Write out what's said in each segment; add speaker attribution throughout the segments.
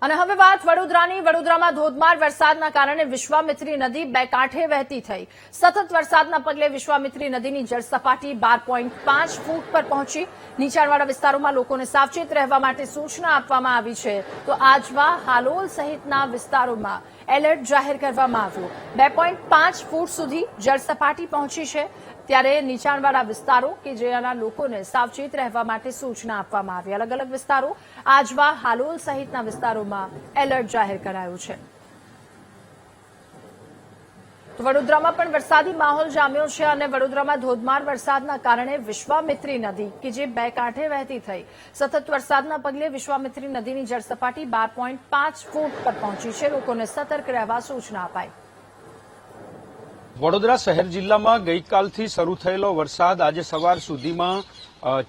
Speaker 1: અને હવે વાત વડોદરાની. વડોદરામાં ધોધમાર વરસાદના કારણે વિશ્વામિત્રી નદી બે કાંઠે વહેતી થઈ. સતત વરસાદના પગલે વિશ્વામિત્રી નદીની જળસપાટી 12.5 ફૂટ પર પહોંચી. નીચાણવાળા વિસ્તારોમાં લોકોને સાવચેત રહેવા માટે સૂચના આપવામાં આવી છે. તો આજવા, હાલોલ સહિતના વિસ્તારોમાં એલર્ટ જાહેર કરવામાં આવ્યું. 2.5 ફૂટ સુધી જળસપાટી પહોંચી છે. ત્યારે નીચાણવાળા વિસ્તારો કે જેના લોકોને સાવચેત રહેવા માટે સૂચના આપવામાં આવી. અલગ અલગ વિસ્તારો આજવા, હાલોલ સહિતના વિસ્તારોમાં એલર્ટ જાહેર કરાયું છે. તો વડોદરામાં પણ વરસાદી માહોલ જામ્યો છે અને વડોદરામાં ધોધમાર વરસાદના કારણે વિશ્વામિત્રી નદી કે જે બે કાંઠે વહેતી થઈ. સતત વરસાદના પગલે વિશ્વામિત્રી નદીની જળસપાટી 12.5 ફૂટ પર પહોંચી છે. લોકોને સતર્ક રહેવા સૂચના અપાઈ.
Speaker 2: વડોદરા શહેર જિલ્લામાં ગઈકાલથી શરૂ થયેલો વરસાદ આજે સવાર સુધીમાં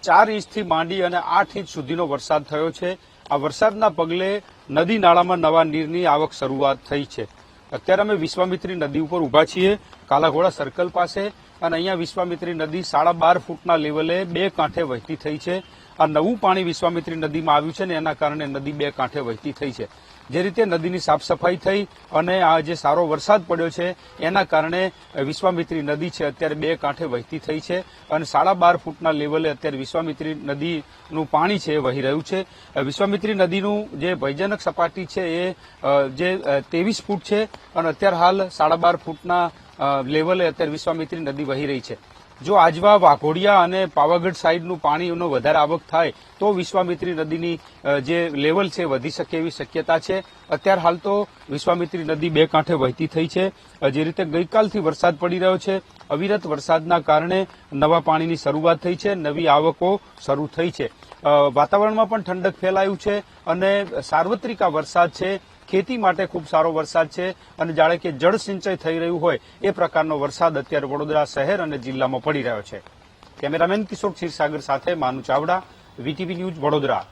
Speaker 2: 4 ઇંચથી માંડી અને 8 ઇંચ સુધીનો વરસાદ થયો છે. આ વરસાદના પગલે નદી નાળામાં નવા નીરની આવક શરૂઆત થઈ છે. અત્યારે અમે વિશ્વામિત્રી નદી ઉપર ઉભા છીએ, કાલાઘોડા સર્કલ પાસે, અને અહીંયા વિશ્વામિત્રી નદી 12.5 ફૂટના લેવલે બે કાંઠે વહેતી થઈ છે. આ નવું પાણી વિશ્વામિત્રી નદીમાં આવ્યું છે ને એના કારણે નદી બે કાંઠે વહેતી થઈ છે. જે રીતે નદીની સાફ સફાઈ થઈ અને આ જે સારો વરસાદ પડ્યો છે એના કારણે વિશ્વામિત્રી નદી છે અત્યારે બે કાંઠે વહેતી થઈ છે અને 12.5 ફૂટના લેવલે અત્યારે વિશ્વામિત્રી નદીનું પાણી છે એ વહી રહ્યું છે. વિશ્વામિત્રી નદીનું જે ભયજનક સપાટી છે એ જે 23 ફૂટ છે અને અત્યારે હાલ 12.5 ફૂટના લેવલે અત્યારે વિશ્વામિત્રી નદી વહી રહી છે. જો આજવા, વાઘોડિયા અને પાવાગઢ સાઈડનું પાણીનો વધારે આવક થાય તો વિશ્વામિત્રી નદીની જે લેવલ છે વધી શકે એવી શક્યતા છે. અત્યારે હાલ તો વિશ્વામિત્રી નદી બે કાંઠે વહેતી થઈ છે. જે રીતે ગઈકાલથી વરસાદ પડી રહ્યો છે, અવિરત વરસાદના કારણે નવા પાણીની શરૂઆત થઈ છે, નવી આવકો શરૂ થઈ છે. વાતાવરણમાં પણ ઠંડક ફેલાયું છે અને સાર્વત્રિક આ વરસાદ છે ખેતી માટે ખૂબ સારો વરસાદ છે અને જાણે કે જળ સિંચાઈ થઈ રહ્યું હોય એ પ્રકારનો વરસાદ અત્યારે વડોદરા શહેર અને જિલ્લામાં પડી રહ્યો છે. કેમેરામેન કિશોર ક્ષીરસાગર સાથે માનુ ચાવડા, વીટીવી ન્યૂઝ, વડોદરા.